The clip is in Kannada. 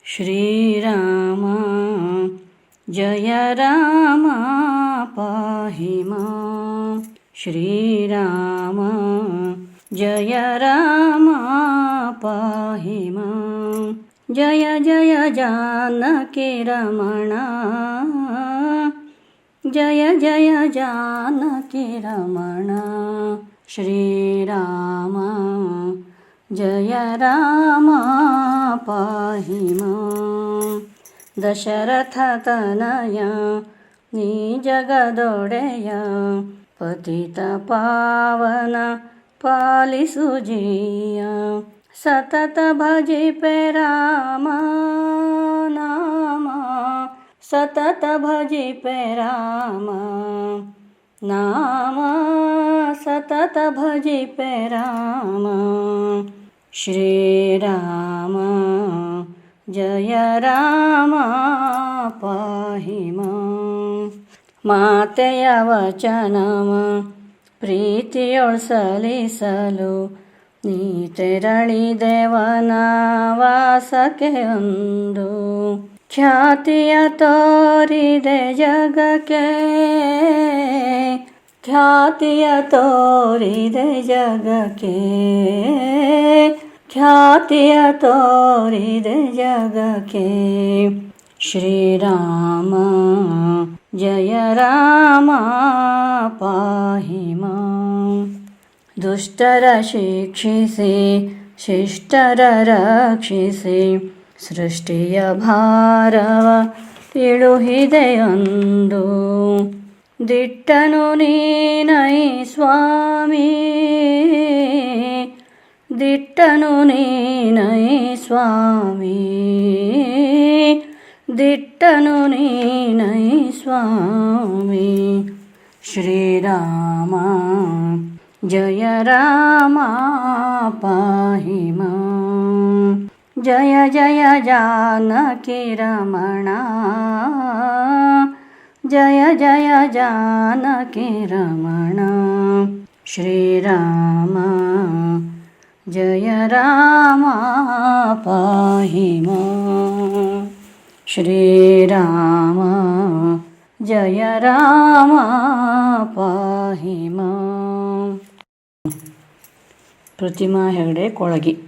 श्रीराम जय राम पाहि मां। श्रीराम जय राम पाहि मां। जय जय जानकी रमणा, जय जय जानकी रमणा। श्रीराम जय राम पाहि मां। दशरथतनय ನೀ ಜಗದೊಡೆಯ, ಪತಿತ ಪಾವನ ಪಾಲಿಸು ಜೀಯ. ಸತತ ಭಜಿಪೆ ರಾಮ ನಾಮ, ಸತತ ಭಜಿಪೆ ರಾಮ ನಾಮ, ಸತತ ಭಜಿಪೆ ರಾಮ. ಶ್ರೀರಾಮ ಜಯ ರಾಮ ಪಾಹಿ ಮಾಂ. ಮಾತೆಯ ವಚನವ ಪ್ರೀತಿಯೊಳ್ ಸಲಿಸಲು, ನೀ ತೆರಳಿದೆವನ ವಾಸಕ್ಕೆ ಒಂದು. ಖ್ಯಾತಿಯ ತೋರಿದೆ ಜಗಕ್ಕೆ, ಖ್ಯಾತಿಯ ತೋರಿದೆ ಜಗಕ್ಕೆ, ಖ್ಯಾತಿಯ ತೋರಿದೆ ಜಗಕ್ಕೆ. ಶ್ರೀರಾಮ ಜಯ ರಾಮ ಪಾಹಿ ಮಾಂ. ದುಷ್ಟರ ಶಿಕ್ಷಿಸಿ ಶಿಷ್ಟರ ರಕ್ಷಿಸಿ, ಸೃಷ್ಟಿಯ ಭಾರವ ಇಳುಹಿದೆಯೊಂದು. ದಿಟ್ಟನು ನೀನೈ ಸ್ವಾಮಿ, ದಿಟ್ಟನು ನೀನೈ ಸ್ವಾಮಿ, ದಿಟ್ಟನು ನೀನೈ ಸ್ವಾಮಿ. ಶ್ರೀರಾಮ ಜಯ ರಾಮ ಪಾಹಿ ಮಾಂ. ಜಯ ಜಯ जानकी रमणा, जय जय जानकी रमणा. श्रीराम जय राम पाहि मां. श्रीराम जय राम पाहि मां. ಪ್ರತಿಮಾ ಹೆಗಡೆ ಕೊಳಗಿ.